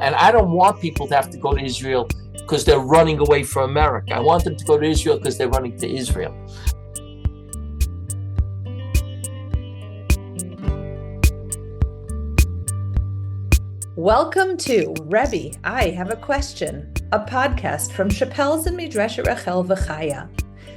And I don't want people to have to go to Israel because they're running away from America. I want them to go to Israel because they're running to Israel. Welcome to Rebbi, I Have a Question, a podcast from Chappelle's and Midreshet Rachel V'Chaya.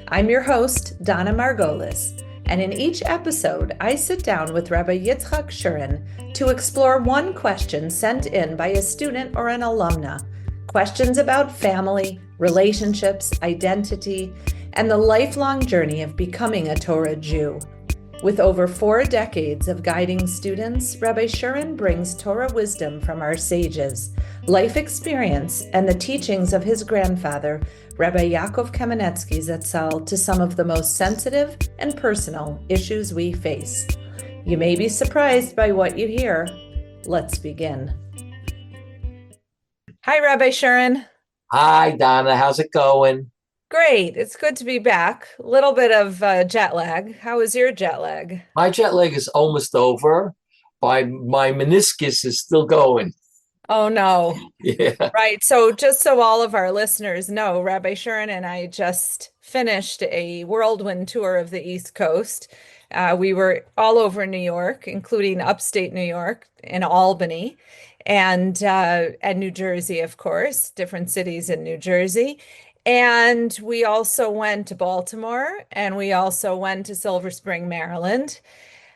I'm your host, Donna Margolis, and in each episode, I sit down with Rabbi Shurin to explore one question sent in by a student or an alumna, questions about family, relationships, identity, and the lifelong journey of becoming a Torah Jew. With over 4 decades of guiding students, Rabbi Shurin brings Torah wisdom from our sages, life experience, and the teachings of his grandfather, Rabbi Yaakov Kamenetsky Zatzal, to some of the most sensitive and personal issues we face. You may be surprised by what you hear. Let's begin. Hi, Rabbi Shurin. Hi, Donna. How's it going? Great. It's good to be back. A little bit of jet lag. How is your jet lag? My jet lag is almost over. My meniscus is still going. Oh, no. Yeah. Right. So just so all of our listeners know, Rabbi Shurin and I just finished a whirlwind tour of the East Coast. We were all over New York, including upstate New York in Albany and New Jersey, of course, different cities in New Jersey. And we also went to Baltimore, and we also went to Silver Spring, Maryland.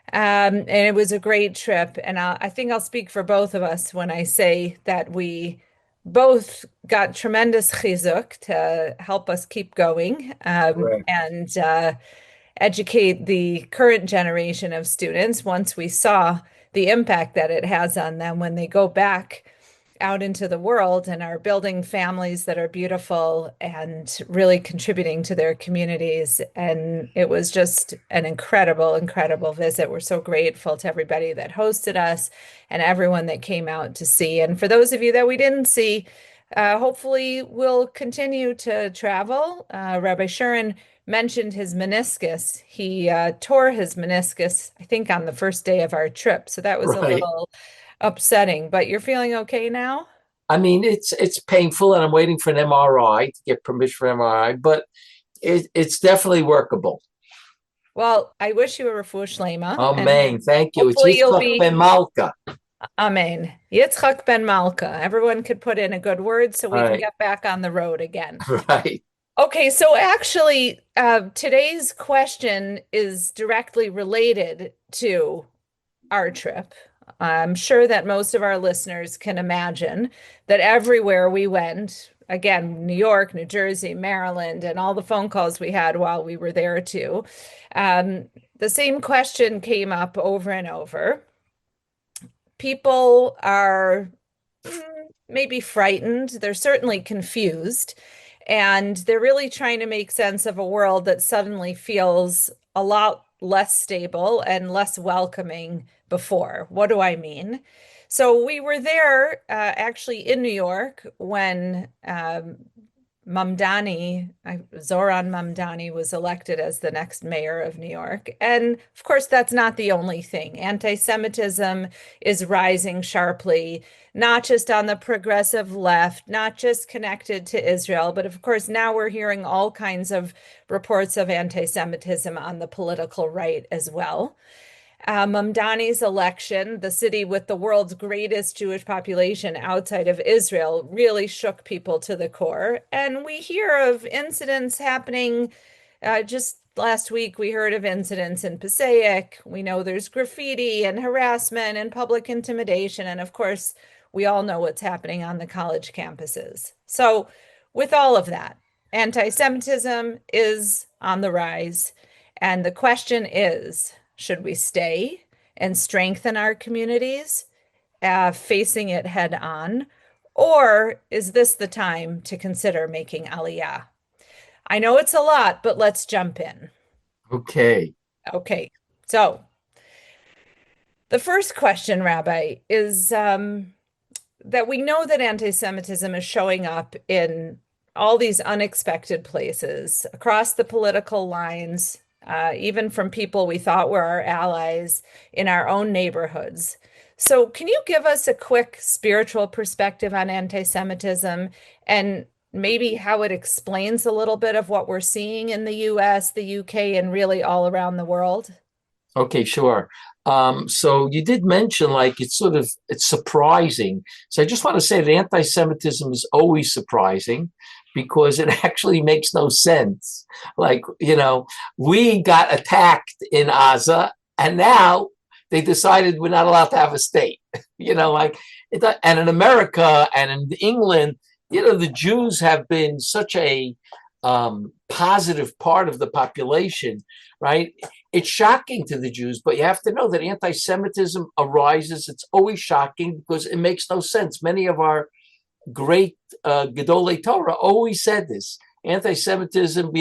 And it was a great trip. And I think I'll speak for both of us when I say that we both got tremendous chizuk to help us keep going Right. and educate the current generation of students once we saw the impact that it has on them when they go back out into the world and are building families that are beautiful and really contributing to their communities. And it was just an incredible, incredible visit. We're so grateful to everybody that hosted us and everyone that came out to see. And for those of you that we didn't see, hopefully we'll continue to travel. Rabbi Shurin mentioned his meniscus. He tore his meniscus, I think, on the first day of our trip. So that was a Right. little upsetting, but you're feeling okay now? I mean, it's painful, and I'm waiting for an MRI to get permission for MRI, but it's definitely workable. Well, I wish you a refuah shlema, and Amen. Thank you. It's hopefully you'll Yitzchak be ben Malka. Amen. Yitzchak ben Malka. Everyone could put in a good word so we can Right. get back on the road again. Right. Okay, so actually, today's question is directly related to our trip. I'm sure that most of our listeners can imagine that everywhere we went, again, New York, New Jersey, Maryland, and all the phone calls we had while we were there too, the same question came up over and over. People are maybe frightened. They're certainly confused. And they're really trying to make sense of a world that suddenly feels a lot less stable and less welcoming before. What do I mean? So we were there actually in New York when Zoran Mamdani was elected as the next mayor of New York. And of course, that's not the only thing. Antisemitism is rising sharply, not just on the progressive left, not just connected to Israel, but of course, now we're hearing all kinds of reports of antisemitism on the political right as well. Mamdani's election, the city with the world's greatest Jewish population outside of Israel, really shook people to the core. And we hear of incidents happening. Just last week, we heard of incidents in Passaic. We know there's graffiti and harassment and public intimidation. And of course, we all know what's happening on the college campuses. So with all of that, anti-Semitism is on the rise. And the question is, should we stay and strengthen our communities, facing it head on? Or is this the time to consider making Aliyah? I know it's a lot, but let's jump in. Okay. Okay. So the first question, Rabbi, is that we know that anti-Semitism is showing up in all these unexpected places across the political lines, even from people we thought were our allies in our own neighborhoods. So, can you give us a quick spiritual perspective on anti-Semitism and maybe how it explains a little bit of what we're seeing in the US, the UK, and really all around the world? Okay, sure. So you did mention like it's surprising. So I just want to say that anti-Semitism is always surprising because it actually makes no sense. Like, we got attacked in Gaza and now they decided we're not allowed to have a state. Like and in America and in England, the Jews have been such a positive part of the population, right? It's shocking to the Jews, but you have to know that anti-Semitism arises. It's always shocking because it makes no sense. Many of our great Gedolei Torah always said this. Anti-Semitism,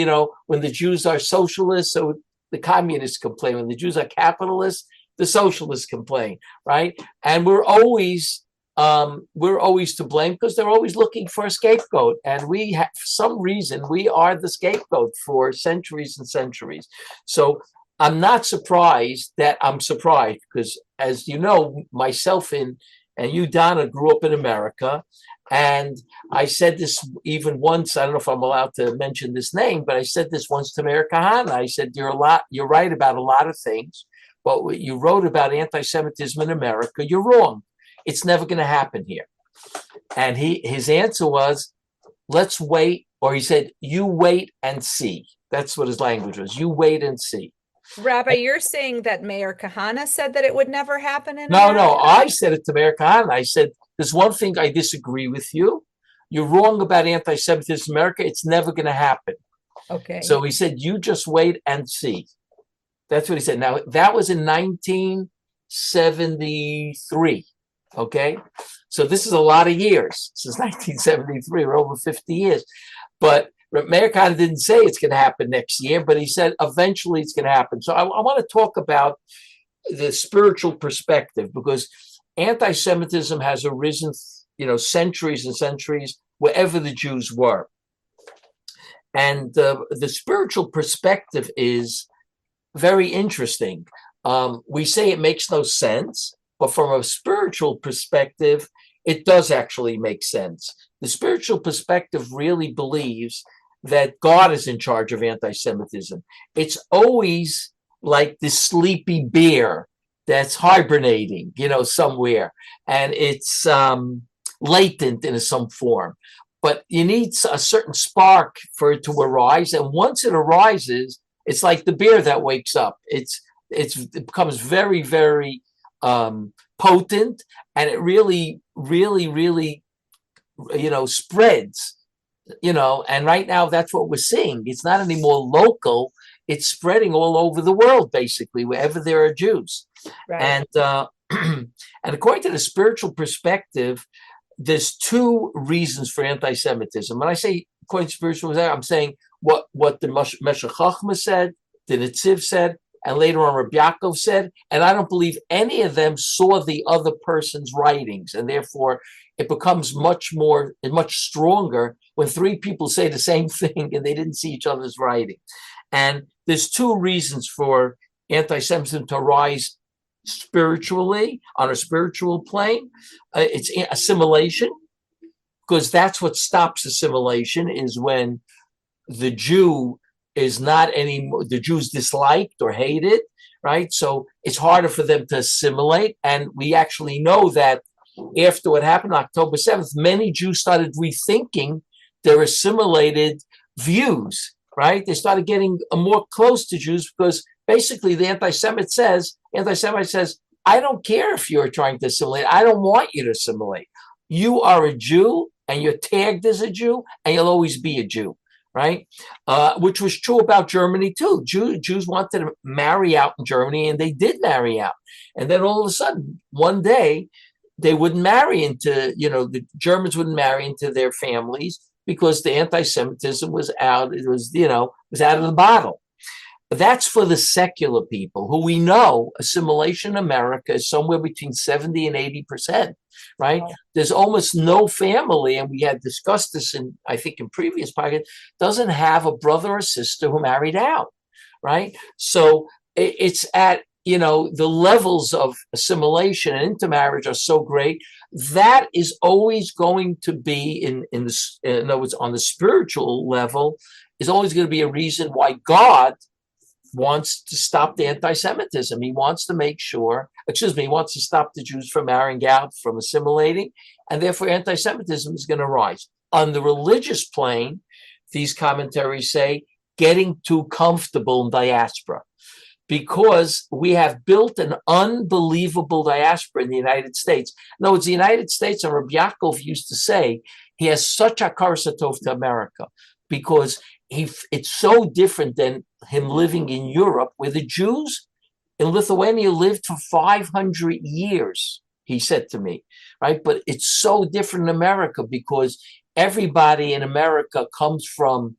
when the Jews are socialists, so the communists complain. When the Jews are capitalists, the socialists complain, right? And we're always to blame because they're always looking for a scapegoat. And we have, for some reason, we are the scapegoat for centuries and centuries. So I'm not surprised that I'm surprised because, as you know, myself and you, Donna, grew up in America. And I said this even once, I don't know if I'm allowed to mention this name, but I said this once to Meir Kahana. I said, you're right about a lot of things, but what you wrote about anti-Semitism in America, you're wrong. It's never going to happen here. And his answer was, let's wait. Or he said, you wait and see. That's what his language was. You wait and see. Rabbi, you're saying that Mayor Kahana said that it would never happen in No, America? I said it to Meir Kahana. I said, there's one thing I disagree with you. You're wrong about anti-Semitism in America. It's never going to happen. Okay. So he said, you just wait and see. That's what he said. Now, that was in 1973. Okay. So this is a lot of years since 1973. We're over 50 years. But Meir Kahana didn't say it's going to happen next year, but he said eventually it's going to happen. So I want to talk about the spiritual perspective because anti-Semitism has arisen, centuries and centuries wherever the Jews were. And the spiritual perspective is very interesting. We say it makes no sense, but from a spiritual perspective, it does actually make sense. The spiritual perspective really believes that God is in charge of anti-Semitism. It's always like this sleepy bear that's hibernating, somewhere, and it's latent in some form. But you need a certain spark for it to arise, and once it arises, it's like the bear that wakes up. It becomes very, very potent, and it really, really, really, spreads. And right now that's what we're seeing. It's not anymore local; it's spreading all over the world, basically, wherever there are Jews. Right. And and according to the spiritual perspective, there's two reasons for anti-Semitism. When I say according to spiritual, I'm saying what the Meshech Chochmah said, the Netziv said, and later on Rabbi Yaakov said, and I don't believe any of them saw the other person's writings, and therefore it becomes much stronger when three people say the same thing and they didn't see each other's writing. And there's two reasons for anti-Semitism to rise spiritually, on a spiritual plane. It's assimilation, because that's what stops assimilation, is when the Jew is not anymore, the Jews disliked or hated, right? So it's harder for them to assimilate. And we actually know that after what happened on October 7th, many Jews started rethinking their assimilated views, right? They started getting more close to Jews because basically the anti-Semite says, I don't care if you're trying to assimilate. I don't want you to assimilate. You are a Jew and you're tagged as a Jew and you'll always be a Jew, right? Which was true about Germany too. Jews wanted to marry out in Germany and they did marry out. And then all of a sudden, one day, they wouldn't marry into, the Germans wouldn't marry into their families because the anti-Semitism was out. It was, was out of the bottle. But that's for the secular people who we know assimilation in America is somewhere between 70 and 80%, right? Oh. There's almost no family, and we had discussed this in previous podcasts, doesn't have a brother or sister who married out, right? So it's at the levels of assimilation and intermarriage are so great. That is always going to be in other words, on the spiritual level, is always going to be a reason why God wants to stop the anti-Semitism. He wants to make sure, he wants to stop the Jews from marrying out, from assimilating, and therefore anti-Semitism is going to rise. On the religious plane, these commentaries say getting too comfortable in diaspora, because we have built an unbelievable diaspora in the United States. In other words, the United States, and Rabbi Yaakov used to say, he has such a karsatov to America, because it's so different than him living in Europe, where the Jews in Lithuania lived for 500 years, he said to me, right? But it's so different in America, because everybody in America comes from,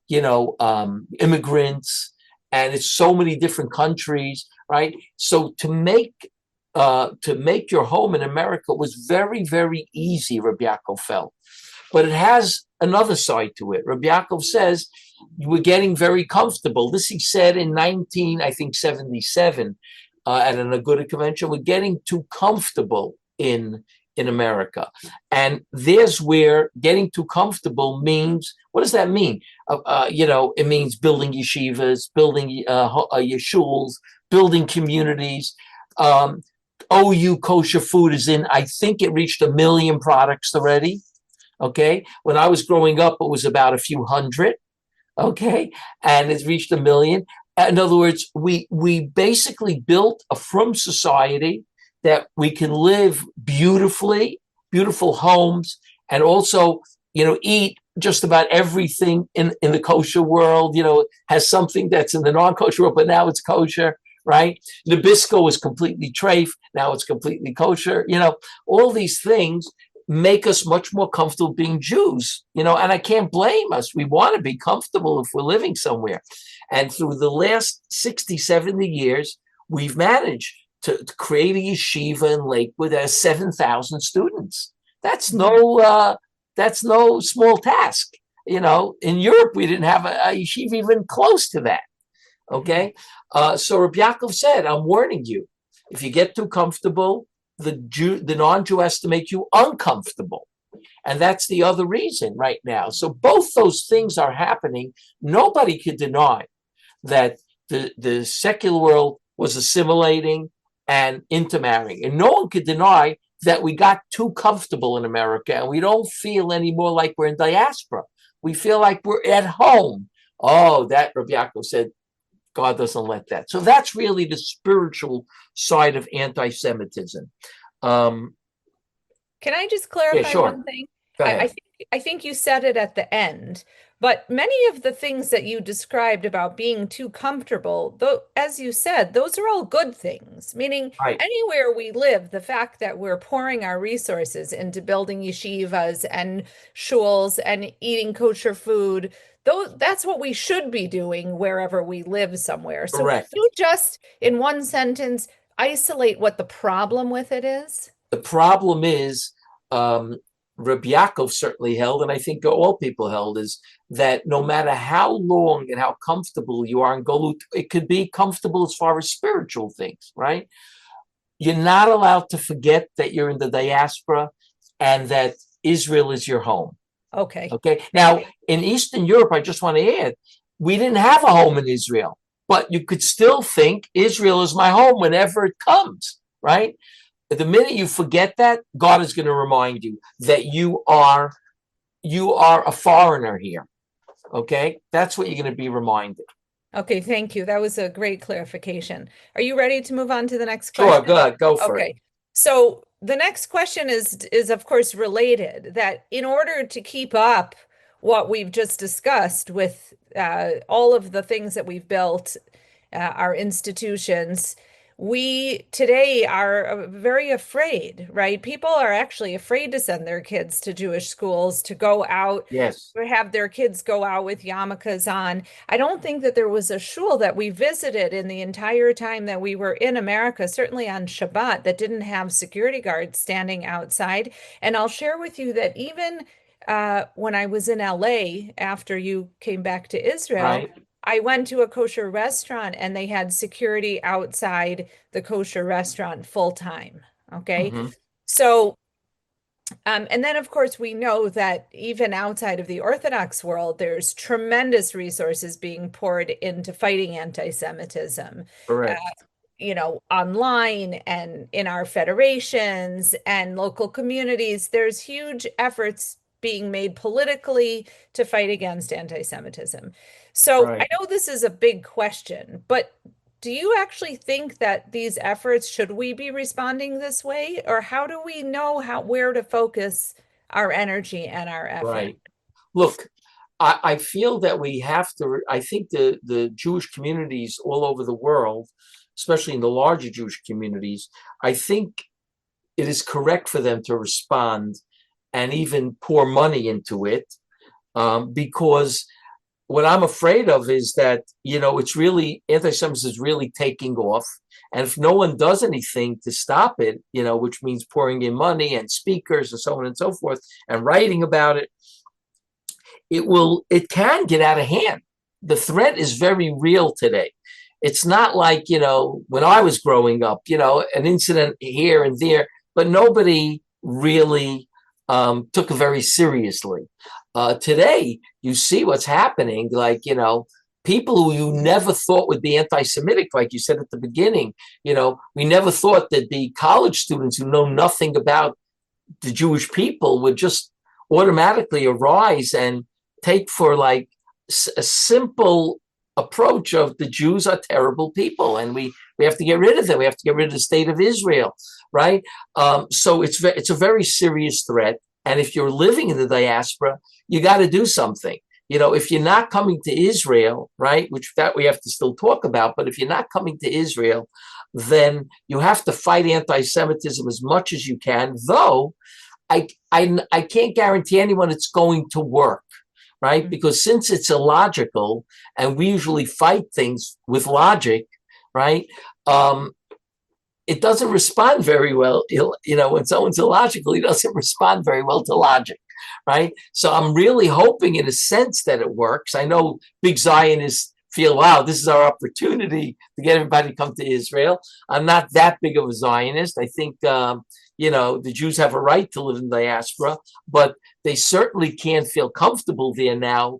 immigrants, and it's so many different countries, right? So to make your home in America was very, very easy, Rabbi Yaakov felt. But it has another side to it. Rabbi Yaakov says, we're getting very comfortable. This he said in 1977 at an Aguda convention. We're getting too comfortable in America. And there's where getting too comfortable means, what does that mean? It means building yeshivas, building yeshuls, building communities. OU kosher food is in, I think it reached 1 million products already. Okay. When I was growing up, it was about a few hundred. Okay. And it's reached 1 million. In other words, we basically built a frum society that we can live beautifully, beautiful homes, and also, eat just about everything in the kosher world, has something that's in the non-kosher world, but now it's kosher, right? Nabisco was completely treif, now it's completely kosher. All these things make us much more comfortable being Jews, and I can't blame us. We want to be comfortable if we're living somewhere. And through the last 60, 70 years, we've managed to create a yeshiva in Lakewood that has 7,000 students. That's no small task. In Europe, we didn't have a yeshiva even close to that. Okay. So Rabbi Yaakov said, I'm warning you, if you get too comfortable, the non-Jew has to make you uncomfortable. And that's the other reason right now. So both those things are happening. Nobody could deny that the secular world was assimilating and intermarrying. And no one could deny that we got too comfortable in America, and we don't feel anymore like we're in diaspora. We feel like we're at home. Oh, that Rabbi Yaakov said, God doesn't let that. So that's really the spiritual side of anti-Semitism. Can I just clarify yeah, sure. one thing? Go ahead. I think you said it at the end, but many of the things that you described about being too comfortable, though, as you said, those are all good things. Meaning, Right. anywhere we live, the fact that we're pouring our resources into building yeshivas and shuls and eating kosher food, that's what we should be doing wherever we live somewhere. So Correct. could you just, in one sentence, isolate what the problem with it is? The problem is, Rabbi Yaakov certainly held, and I think all people held, is that no matter how long and how comfortable you are in Golut, it could be comfortable as far as spiritual things, right? You're not allowed to forget that you're in the diaspora and that Israel is your home. Okay. Okay. Now, in Eastern Europe, I just want to add, we didn't have a home in Israel, but you could still think Israel is my home whenever it comes, right? The minute you forget that, God is going to remind you that you are a foreigner here. Okay? That's what you're going to be reminded. Okay, thank you. That was a great clarification. Are you ready to move on to the next question? Sure, good. Go for it. Okay. So the next question is of course related, that in order to keep up what we've just discussed with all of the things that we've built, our institutions, we today are very afraid, right? People are actually afraid to send their kids to Jewish schools, to go out, Yes. or have their kids go out with yarmulkes on. I don't think that there was a shul that we visited in the entire time that we were in America, certainly on Shabbat, that didn't have security guards standing outside. And I'll share with you that even when I was in LA after you came back to Israel, Right. I went to a kosher restaurant and they had security outside the kosher restaurant full time. Okay. Hmm. So, and then of course we know that even outside of the Orthodox world, there's tremendous resources being poured into fighting anti-Semitism. Uh, Correct. Online and in our federations and local communities, there's huge efforts being made politically to fight against anti-Semitism. So I Right. know this is a big question, but do you actually think that these efforts, should we be responding this way, or how do we know where to focus our energy and our effort? Right. Look, I feel that we have to, I think the Jewish communities all over the world, especially in the larger Jewish communities, I think it is correct for them to respond and even pour money into it, because what I'm afraid of is that, it's really, anti-Semitism is really taking off. And if no one does anything to stop it, which means pouring in money and speakers and so on and so forth and writing about it, it can get out of hand. The threat is very real today. It's not like, when I was growing up, an incident here and there, but nobody really took it very seriously. Today, you see what's happening, like, people who you never thought would be anti-Semitic, like you said at the beginning, we never thought there'd be college students who know nothing about the Jewish people would just automatically arise and take for like a simple approach of the Jews are terrible people and we have to get rid of them. We have to get rid of the state of Israel, right? So it's a very serious threat. And if you're living in the diaspora, you got to do something. If you're not coming to Israel, right, which that we have to still talk about, but if you're not coming to Israel, then you have to fight anti-Semitism as much as you can, though I can't guarantee anyone it's going to work, right? Because since it's illogical and we usually fight things with logic, right? It doesn't respond very well. When someone's illogical, he doesn't respond very well to logic, right? So I'm really hoping in a sense that it works. I know big Zionists feel, wow, this is our opportunity to get everybody to come to Israel. I'm not that big of a Zionist. I think, the Jews have a right to live in diaspora, but they certainly can't feel comfortable there now,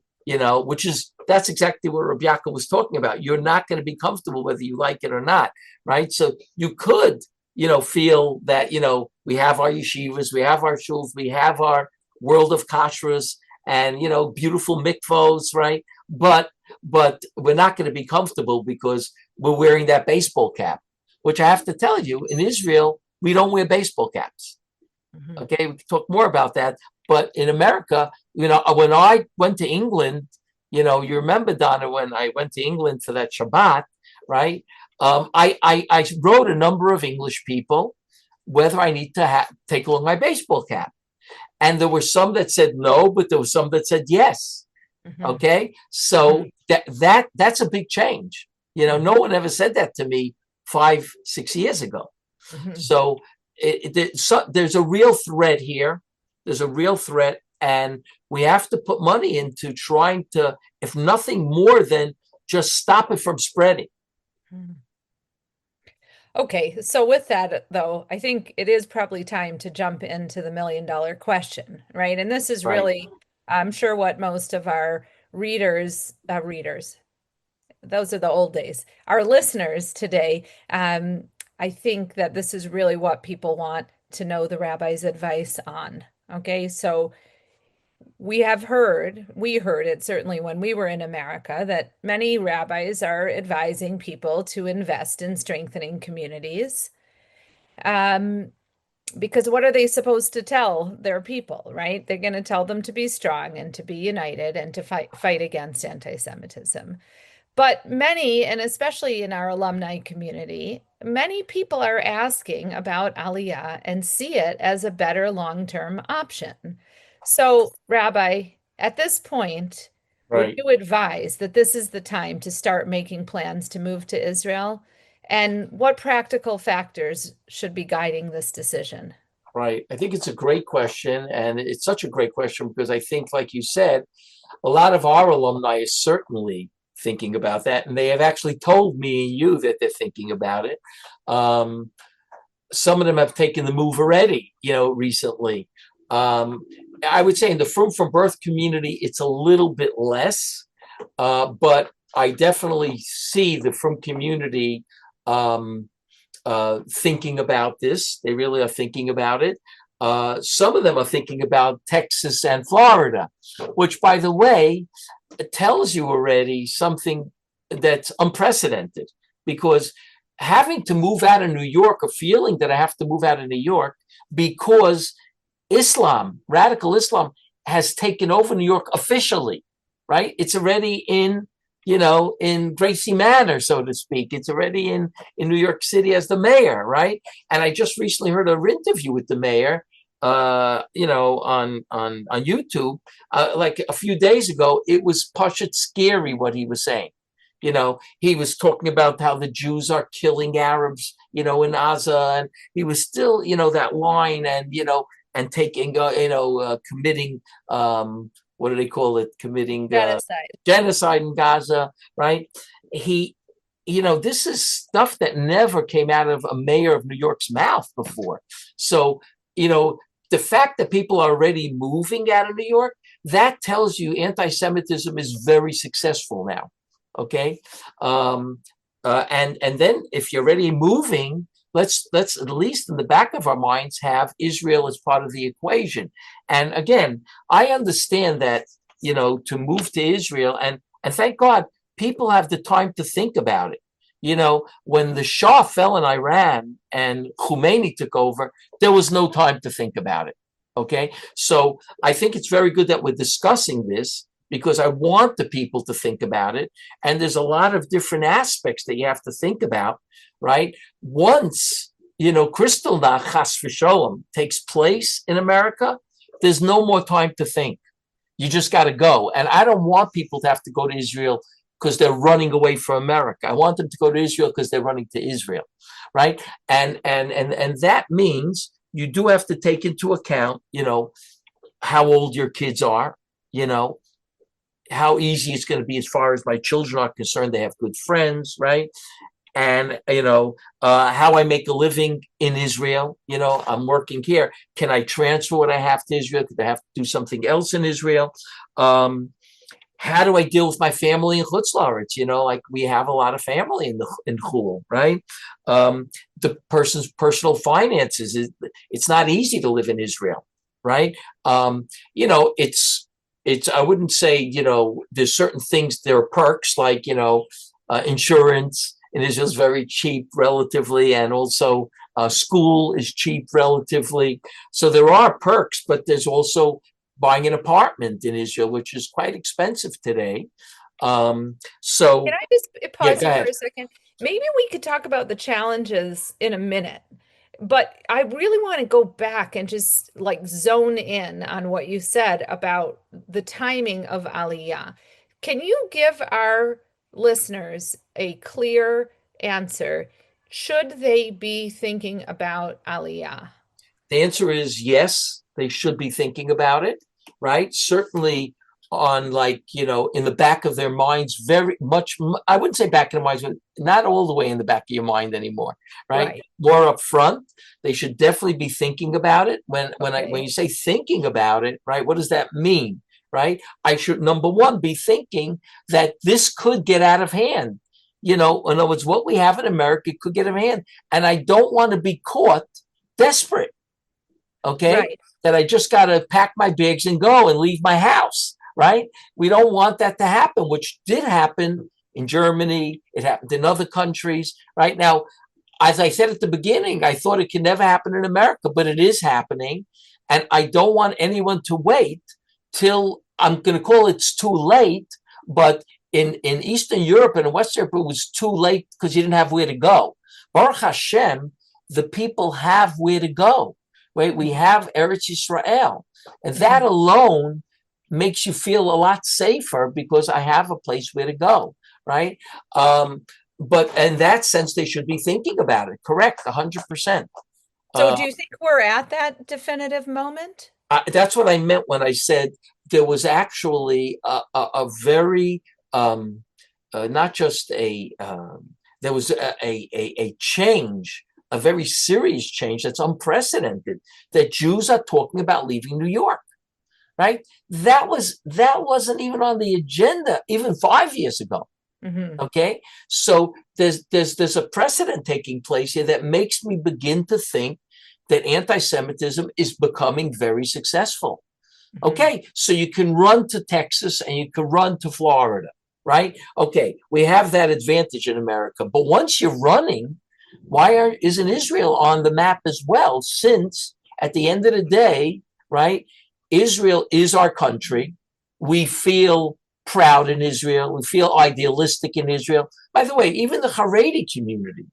that's exactly what Rabbi Yaakov was talking about. You're not going to be comfortable whether you like it or not, right? So you could, feel that, we have our yeshivas, we have our shuls, we have our world of kashrus and, beautiful mikvos, right? But we're not going to be comfortable because we're wearing that baseball cap, which I have to tell you, in Israel, we don't wear baseball caps. Mhm. Okay, we can talk more about that. But in America, when I went to England, you remember, Donna, when I went to England for that Shabbat, right? I wrote a number of English people whether I need to take along my baseball cap. And there were some that said no, but there were some that said yes. Mhm. Okay, so that's a big change. No one ever said that to me 5-6 years ago. Mhm. So there's a real threat here. There's a real threat, and we have to put money into trying to, if nothing more than just stop it from spreading. Mhm. Okay, so with that, though, I think it is probably time to jump into the $1 million question, right? And this is Right. really, I'm sure, what most of our those are the old days, our listeners today, I think that this is really what people want to know the rabbi's advice on. Okay, so we heard it certainly when we were in America, that many rabbis are advising people to invest in strengthening communities. Um, because what are they supposed to tell their people, right? They're going to tell them to be strong and to be united and to fight against anti-Semitism. But many, and especially in our alumni community, many people are asking about Aliyah and see it as a better long-term option. So, Rabbi, at this point, would Right. you advise that this is the time to start making plans to move to Israel? And what practical factors should be guiding this decision? Right. I think it's a great question. And it's such a great question because I think, like you said, a lot of our alumni is certainly thinking about that, and they have actually told me and you that they're thinking about it. Some of them have taken the move already, recently. I would say in the from birth community, it's a little bit less, but I definitely see the from community thinking about this. They really are thinking about it. Some of them are thinking about Texas and Florida, which, by the way, tells you already something that's unprecedented, because having to move out of New York, or feeling that I have to move out of New York because Islam, radical Islam, has taken over New York officially, right? It's already in, in Gracie Manor, so to speak. It's already in New York City as the mayor, right? And I just recently heard an interview with the mayor, on YouTube, like a few days ago. It was pashut scary what he was saying. He was talking about how the Jews are killing Arabs, in Gaza, and he was still, that line, and taking, committing, what do they call it? Committing genocide in Gaza, right? This is stuff that never came out of a mayor of New York's mouth before. So, the fact that people are already moving out of New York, that tells you anti-Semitism is very successful now. Okay. And then if you're already moving, let's at least in the back of our minds have Israel as part of the equation. And again, I understand that, to move to Israel, and thank God people have the time to think about it. When the Shah fell in Iran and Khomeini took over, there was no time to think about it. Okay. So I think it's very good that we're discussing this, because I want the people to think about it. And there's a lot of different aspects that you have to think about, right? Once, Kristallnacht, Chas v'Sholom, takes place in America, there's no more time to think. You just got to go. And I don't want people to have to go to Israel because they're running away from America. I want them to go to Israel because they're running to Israel, right? And that means you do have to take into account, how old your kids are, how easy it's going to be as far as my children are concerned. They have good friends, right? And, how I make a living in Israel. I'm working here. Can I transfer what I have to Israel? Could I have to do something else in Israel? How do I deal with my family in Chutz La'aretz? Like we have a lot of family in Chul, right? The person's personal finances. It's not easy to live in Israel, right? It's I wouldn't say, there's certain things, there are perks like, insurance in Israel is very cheap relatively, and also school is cheap relatively. So there are perks, but there's also buying an apartment in Israel, which is quite expensive today. So can I just pause yeah, you for a second? Maybe we could talk about the challenges in a minute. But I really want to go back and just like zone in on what you said about the timing of Aliyah. Can you give our listeners a clear answer? Should they be thinking about Aliyah? The answer is yes, they should be thinking about it, right? Certainly on in the back of their minds, very much, I wouldn't say back in their minds, but not all the way in the back of your mind anymore, right? More up front. They should definitely be thinking about it. When you say thinking about it, right, what does that mean, right? I should, number one, be thinking that this could get out of hand. In other words, what we have in America could get out of hand. And I don't want to be caught desperate, okay? That I just got to pack my bags and go and leave my house. Right? We don't want that to happen, which did happen in Germany. It happened in other countries. Right now, as I said at the beginning, I thought it could never happen in America, but it is happening. And I don't want anyone to wait till, I'm going to call it's too late. But in Eastern Europe and in Western Europe, it was too late because you didn't have where to go. Baruch Hashem, the people have where to go. Right? We have Eretz Yisrael. And that alone makes you feel a lot safer because I have a place where to go, right? But in that sense, they should be thinking about it. Correct, 100%. So do you think we're at that definitive moment? That's what I meant when I said there was actually a very not just there was a change, a very serious change that's unprecedented, that Jews are talking about leaving New York, right? That wasn't even on the agenda even 5 years ago. Mm-hmm. Okay, so there's a precedent taking place here that makes me begin to think that anti-Semitism is becoming very successful. Mm-hmm. Okay, so you can run to Texas and you can run to Florida, right? Okay, we have that advantage in America. But once you're running, isn't Israel on the map as well? Since at the end of the day, right, Israel is our country. We feel proud in Israel. We feel idealistic in Israel. By the way, even the Haredi community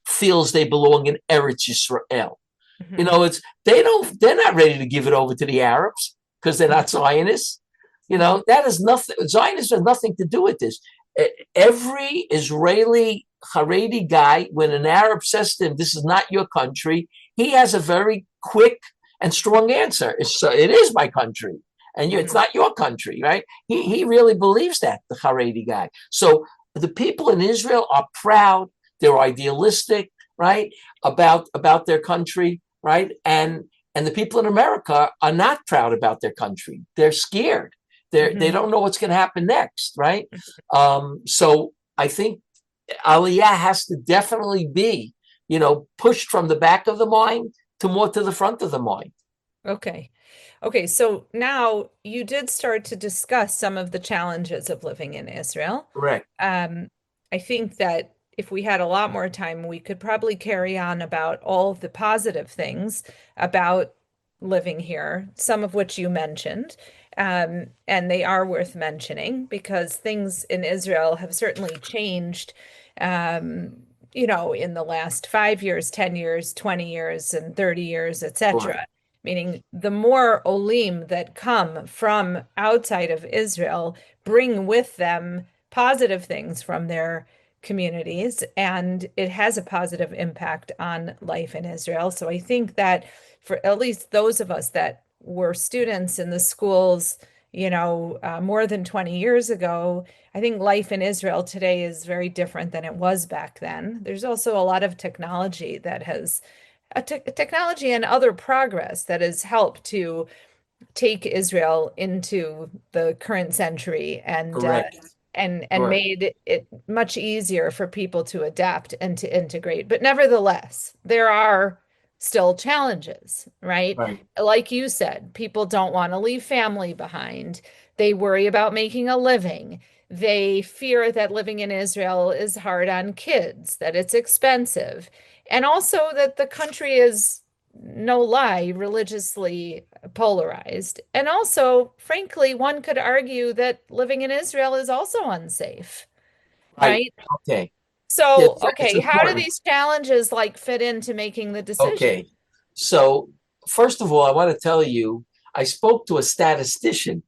feels they belong in Eretz Yisrael. Mm-hmm. You know, they're not ready to give it over to the Arabs because they're not Zionists. You know, that has nothing, Zionists have nothing to do with this. Every Israeli Haredi guy, when an Arab says to him, this is not your country, he has a very quick and strong answer. It is my country. And it's not your country, right? He really believes that, the Haredi guy. So the people in Israel are proud. They're idealistic, right, about their country, right? And the people in America are not proud about their country. They're scared. They don't know what's going to happen next, right? So I think Aliyah has to definitely be, pushed from the back of the mind to more to the front of the mind. Okay, so now you did start to discuss some of the challenges of living in Israel. Correct. I think that if we had a lot more time, we could probably carry on about all of the positive things about living here, some of which you mentioned. And they are worth mentioning because things in Israel have certainly changed, in the last 5 years, 10 years, 20 years, and 30 years, etc. Right. Meaning the more olim that come from outside of Israel bring with them positive things from their communities, and it has a positive impact on life in Israel. So I think that for at least those of us that were students in the schools, more than 20 years ago, I think life in Israel today is very different than it was back then. There's also a lot of technology that has technology and other progress that has helped to take Israel into the current century and Correct. and Correct. made it much easier for people to adapt and to integrate. But nevertheless, there are still challenges, right? Right. Like you said, people don't want to leave family behind. They worry about making a living. They fear that living in Israel is hard on kids, that it's expensive, and also that the country is, no lie, religiously polarized. And also, frankly, one could argue that living in Israel is also unsafe, right? Okay. So, It's okay, how do important. these challenges fit into making the decision? Okay. So first of all, I want to tell you, I spoke to a statistician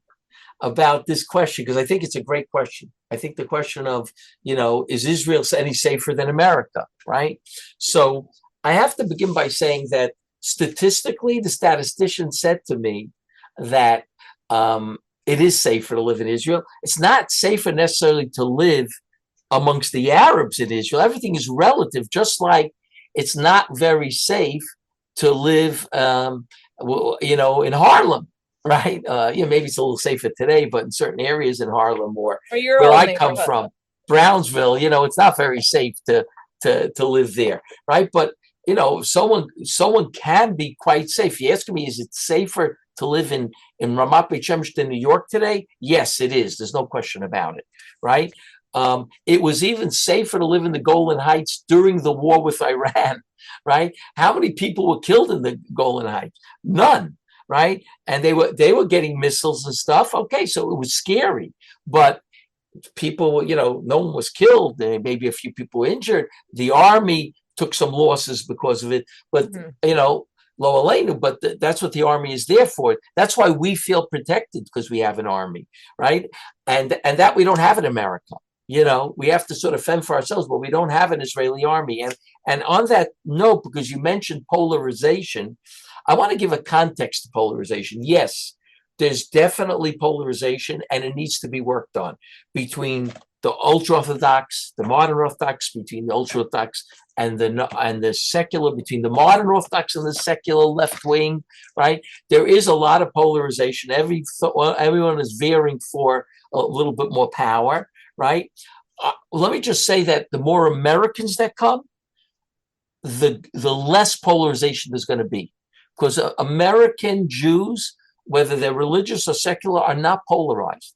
about this question because I think it's a great question. I think the question of, is Israel any safer than America, right? So I have to begin by saying that statistically, the statistician said to me that it is safer to live in Israel. It's not safer necessarily to live amongst the Arabs in Israel. Everything is relative, just like it's not very safe to live, in Harlem, right? Maybe it's a little safer today, but in certain areas in Harlem or where I come from, Brownsville, it's not very safe to live there, right? But someone can be quite safe. You ask me, is it safer to live in Ramat Beit Shemesh than New York today? Yes, it is. There's no question about it, right? It was even safer to live in the Golan Heights during the war with Iran, right? How many people were killed in the Golan Heights? None, right? And they were getting missiles and stuff. Okay, so it was scary, but people, no one was killed. Maybe a few people were injured. The army took some losses because of it, but lo aleinu, but that's what the army is there for. That's why we feel protected, because we have an army, right? And that we don't have in America. We have to sort of fend for ourselves, but we don't have an Israeli army. And on that note, because you mentioned polarization, I want to give a context to polarization. Yes, there's definitely polarization, and it needs to be worked on between the ultra-Orthodox, the modern Orthodox, between the ultra-Orthodox and the secular, between the modern Orthodox and the secular left wing, right? There is a lot of polarization. Everyone is veering for a little bit more power, right? Let me just say that the more Americans that come, the less polarization there's going to be, because American Jews, whether they're religious or secular, are not polarized.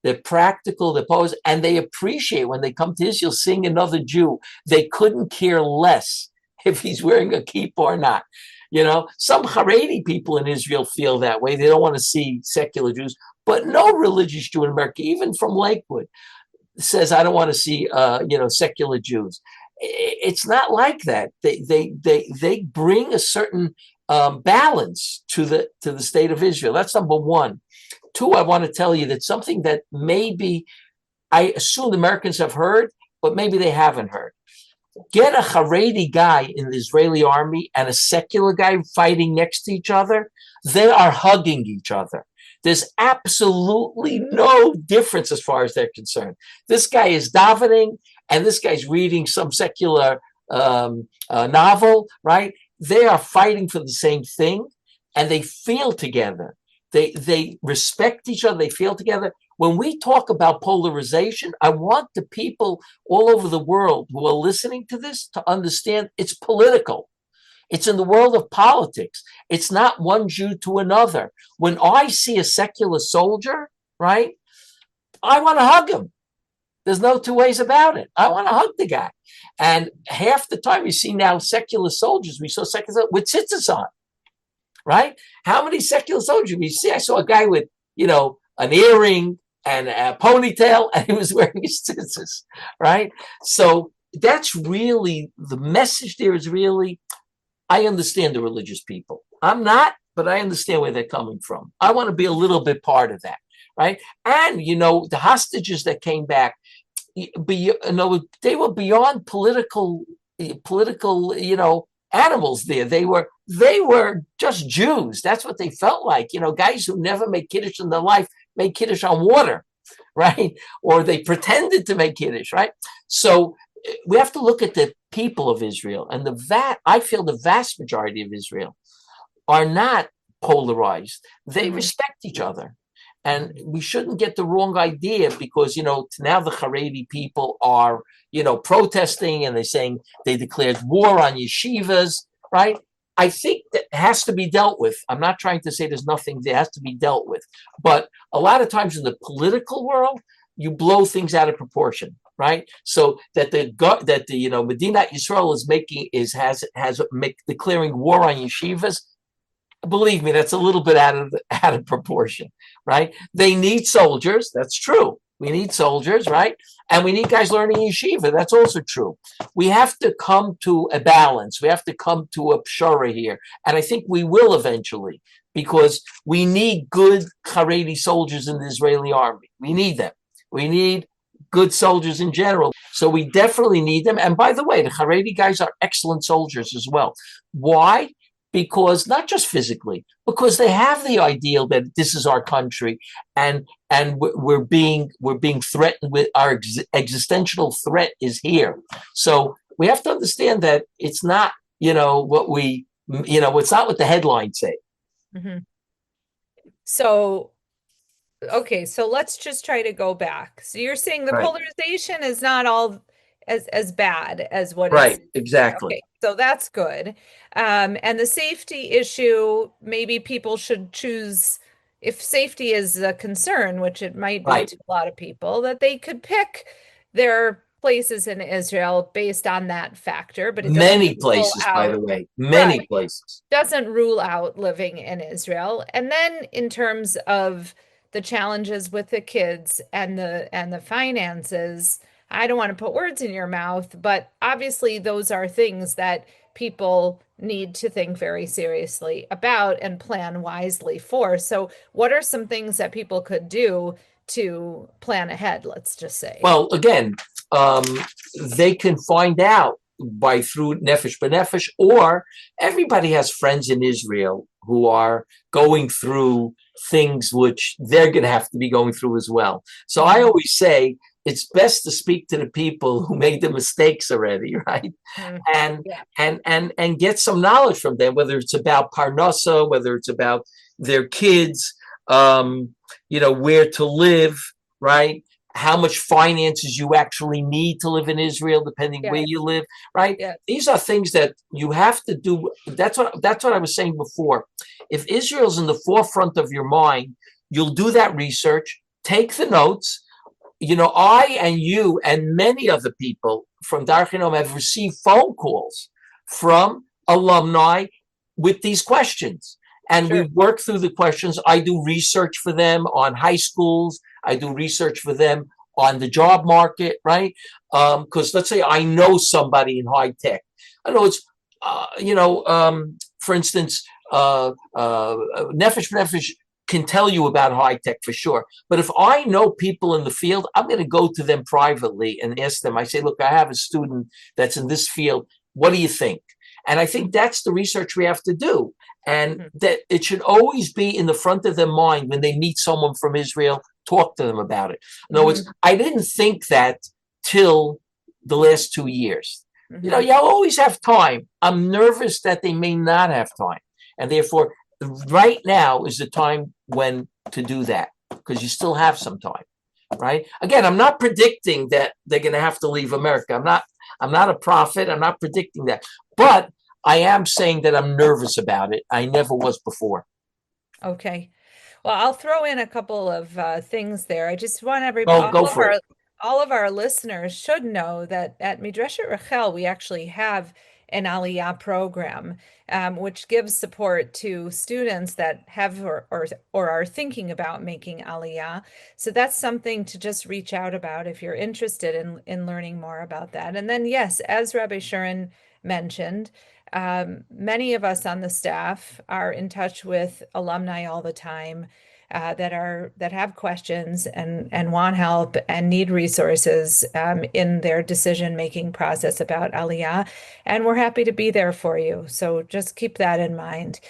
They're practical, they're posed, and they appreciate when they come to Israel seeing another Jew. They couldn't care less if he's wearing a kippah or not. You know, some Haredi people in Israel feel that way. They don't want to see secular Jews, but no religious Jew in America, even from Lakewood, says, I don't want to see, secular Jews. It's not like that. They bring a certain balance to the state of Israel. That's number one. Two, I want to tell you that something that maybe I assume the Americans have heard, but maybe they haven't heard. Get a Haredi guy in the Israeli army and a secular guy fighting next to each other. They are hugging each other. There's absolutely no difference as far as they're concerned. This guy is davening and this guy's reading some secular novel, right? They are fighting for the same thing and they feel together. They respect each other. They feel together. When we talk about polarization, I want the people all over the world who are listening to this to understand it's political. It's in the world of politics. It's not one Jew to another. When I see a secular soldier, right, I want to hug him. There's no two ways about it. I want to hug the guy. And half the time you see now secular soldiers, we saw secular with tzitzis on, right? How many secular soldiers we see? I saw a guy with, an earring and a ponytail, and he was wearing his tzitzis, right? So that's really, the message there is really, I understand the religious people. I'm not, but I understand where they're coming from. I want to be a little bit part of that, right? And, the hostages that came back, they were beyond political, animals there. They were just Jews. That's what they felt like. Guys who never made Kiddush in their life made Kiddush on water, right? Or they pretended to make Kiddush, right? So we have to look at the people of Israel, and I feel the vast majority of Israel are not polarized. They respect each other. And we shouldn't get the wrong idea because, now the Haredi people are, protesting and they're saying they declared war on yeshivas, right? I think that has to be dealt with. I'm not trying to say there's nothing that has to be dealt with. But a lot of times in the political world, you blow things out of proportion, right? So that Medina Yisrael has declaring war on yeshivas. Believe me, that's a little bit out of proportion, right? They need soldiers. That's true. We need soldiers, right? And we need guys learning yeshiva. That's also true. We have to come to a balance. We have to come to a pshara here. And I think we will eventually, because we need good Haredi soldiers in the Israeli army. We need them. We need good soldiers in general. So we definitely need them. And by the way, the Haredi guys are excellent soldiers as well. Why? Because not just physically, because they have the ideal that this is our country, and we're being threatened with our existential threat is here. So we have to understand that it's not it's not what the headlines say. Mm-hmm. So, okay, so let's just try to go back. So you're saying the polarization is not all as bad as what right, exactly. Okay, so that's good. And the safety issue, maybe people should choose, if safety is a concern, which it might be to a lot of people, that they could pick their places in Israel based on that factor. But it many places, by the way, many places. Doesn't rule out living in Israel. And then in terms of the challenges with the kids and the finances, I don't want to put words in your mouth, but obviously those are things that people need to think very seriously about and plan wisely for. So what are some things that people could do to plan ahead, let's just say? Well, again, they can find out through Nefesh B'Nefesh, or everybody has friends in Israel who are going through things which they're going to have to be going through as well. So I always say, it's best to speak to the people who made the mistakes already, right? Mm. And Yeah. and get some knowledge from them, whether it's about parnasa, whether it's about their kids, where to live, right? How much finances you actually need to live in Israel, depending Yeah. where you live, right? Yeah. These are things that you have to do. That's what I was saying before. If Israel's in the forefront of your mind, you'll do that research, take the notes. I and you and many other people from Dar Chinom have received phone calls from alumni with these questions. And Sure. we work through the questions. I do research for them on high schools. I do research for them on the job market, right? Because let's say I know somebody in high tech. I know it's, for instance, Nefesh Nefesh can tell you about high tech for sure. But if I know people in the field, I'm going to go to them privately and ask them. I say, look, I have a student that's in this field. What do you think? And I think that's the research we have to do. And that it should always be in the front of their mind when they meet someone from Israel, talk to them about it. In other words, I didn't think that till the last 2 years. You always have time. I'm nervous that they may not have time. And therefore, right now is the time when to do that, because you still have some time, right? Again, I'm not predicting that they're going to have to leave America. I'm not a prophet. I'm not predicting that. But I am saying that I'm nervous about it. I never was before. Okay. Well, I'll throw in a couple of things there. I just want everybody, Go for it. all of our listeners should know that at Midreshet Rachel, we actually have an Aliyah program, which gives support to students that have or are thinking about making Aliyah. So that's something to just reach out about if you're interested in learning more about that. And then, yes, as Rabbi Shurin mentioned, many of us on the staff are in touch with alumni all the time. That have questions and want help and need resources in their decision-making process about Aliyah, and we're happy to be there for you. So just keep that in mind.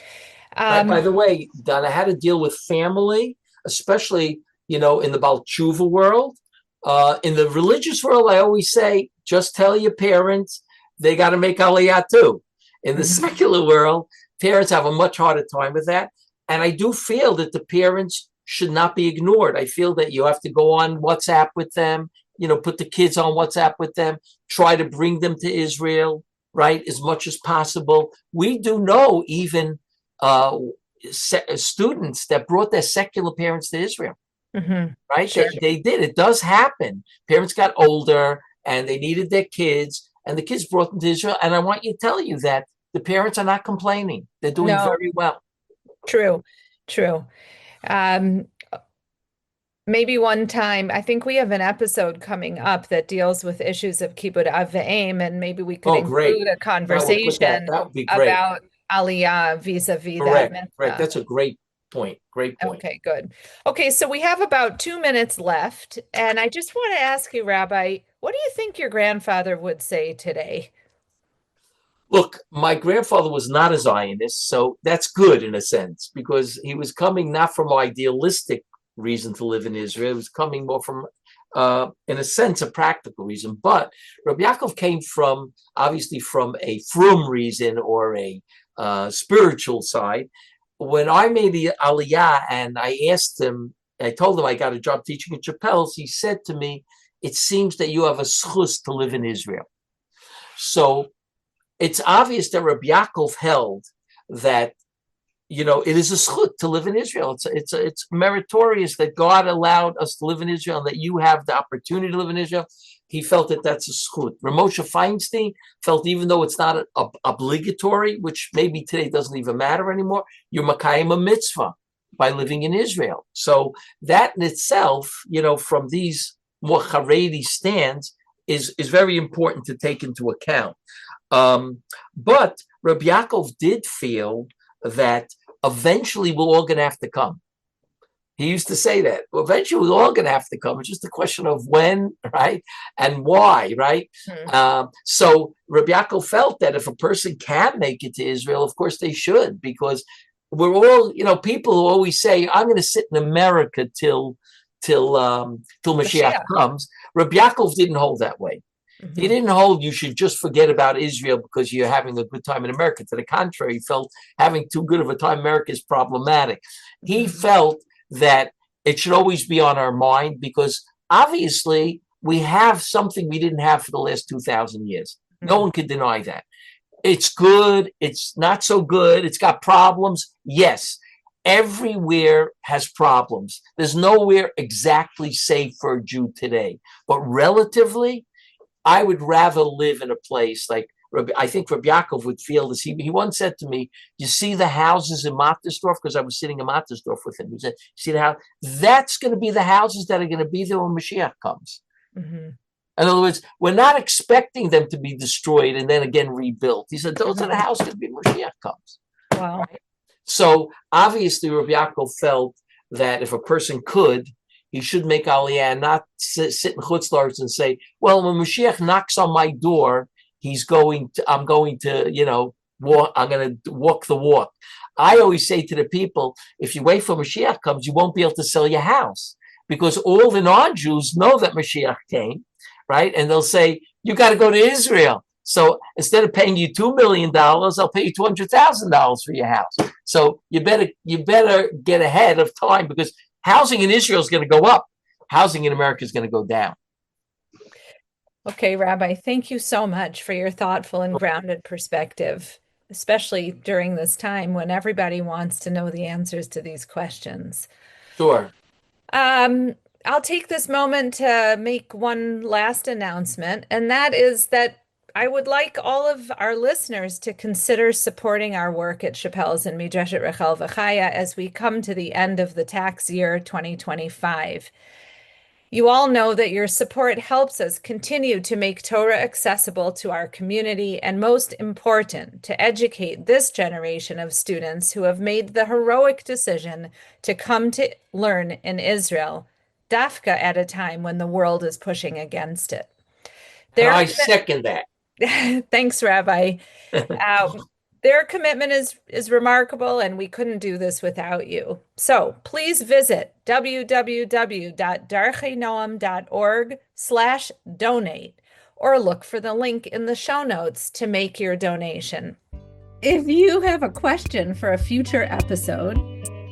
By the way, Donna, how to deal with family, especially in the Baal Tshuva world. In the religious world, I always say, just tell your parents they got to make Aliyah too. In the secular world, parents have a much harder time with that. And I do feel that the parents should not be ignored. I feel that you have to go on WhatsApp with them, put the kids on WhatsApp with them, try to bring them to Israel, right, as much as possible. We do know even students that brought their secular parents to Israel, right? Sure. They did. It does happen. Parents got older and they needed their kids, and the kids brought them to Israel. And I want you to tell you that the parents are not complaining. They're doing very well. True. Maybe one time, I think we have an episode coming up that deals with issues of Kibbud Av V'Em, and maybe we could include a conversation that would be great. About Aliyah vis-a-vis that mitzvah. Correct. That's a great point. Great point. Okay, good. Okay, so we have about 2 minutes left, and I just want to ask you, Rabbi, what do you think your grandfather would say today? Look, my grandfather was not a Zionist, so that's good in a sense, because he was coming not from an idealistic reason to live in Israel. It was coming more from, in a sense, a practical reason. But Rabbi Yaakov came obviously from a frum reason or a spiritual side. When I made the Aliyah and I asked him, I told him I got a job teaching in Chappelle's, he said to me, it seems that you have a schus to live in Israel. So it's obvious that Rabbi Yaakov held that, it is a schut to live in Israel. It's meritorious that God allowed us to live in Israel and that you have the opportunity to live in Israel. He felt that that's a schut. Ramosha Feinstein felt even though it's not obligatory, which maybe today doesn't even matter anymore, you're makayim a mitzvah by living in Israel. So that in itself, from these more Haredi stands is very important to take into account. But Rabbi Yaakov did feel that eventually we're all going to have to come. He used to say that. Well, eventually we're all going to have to come. It's just a question of when, right? And why, right? So Rabbi Yaakov felt that if a person can make it to Israel, of course they should, because we're all, people who always say, I'm going to sit in America till till Mashiach comes. Rabbi Yaakov didn't hold that way. Mm-hmm. He didn't hold you should just forget about Israel because you're having a good time in America. To the contrary, he felt having too good of a time in America is problematic. Mm-hmm. He felt that it should always be on our mind because obviously we have something we didn't have for the last 2,000 years. Mm-hmm. No one can deny that. It's good. It's not so good. It's got problems. Yes. Everywhere has problems. There's nowhere exactly safe for a Jew today. But relatively, I would rather live in a place like I think Rabbi Yaakov would feel this. He once said to me, you see the houses in Mattersdorf? Because I was sitting in Mattersdorf with him. He said, see the house? That's going to be the houses that are going to be there when Mashiach comes. Mm-hmm. In other words, we're not expecting them to be destroyed and then again rebuilt. He said, those are the houses that be when Mashiach comes. Wow. Right? So obviously, Rabbi Yaakov felt that if a person could, he should make Aliyah and not sit in Chutz La'aretz and say, well, when Mashiach knocks on my door, I'm going to walk the walk. I always say to the people, if you wait for Mashiach comes, you won't be able to sell your house because all the non-Jews know that Mashiach came, right? And they'll say, you got to go to Israel. So instead of paying you $2 million, I'll pay you $200,000 for your house. So you better get ahead of time because housing in Israel is going to go up. Housing in America is going to go down. Okay, Rabbi, thank you so much for your thoughtful and grounded perspective, especially during this time when everybody wants to know the answers to these questions. Sure. I'll take this moment to make one last announcement, and that is that I would like all of our listeners to consider supporting our work at Chappelle's and Midreshet Rachel V'Chaya as we come to the end of the tax year 2025. You all know that your support helps us continue to make Torah accessible to our community and, most important, to educate this generation of students who have made the heroic decision to come to learn in Israel, dafka at a time when the world is pushing against it. I second that. Thanks, Rabbi. Their commitment is remarkable, and we couldn't do this without you. So please visit www.darchenoam.org/donate or look for the link in the show notes to make your donation. If you have a question for a future episode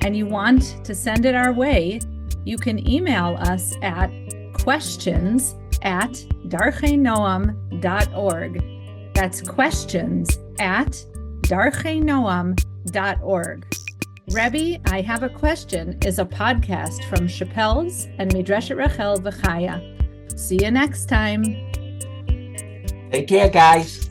and you want to send it our way, you can email us at questions@darchenoam.org. That's questions@darchenoam.org. Rebbi, I Have a Question is a podcast from Chappelle's and Midreshet Rachel V'Chaya. See you next time. Take care, guys.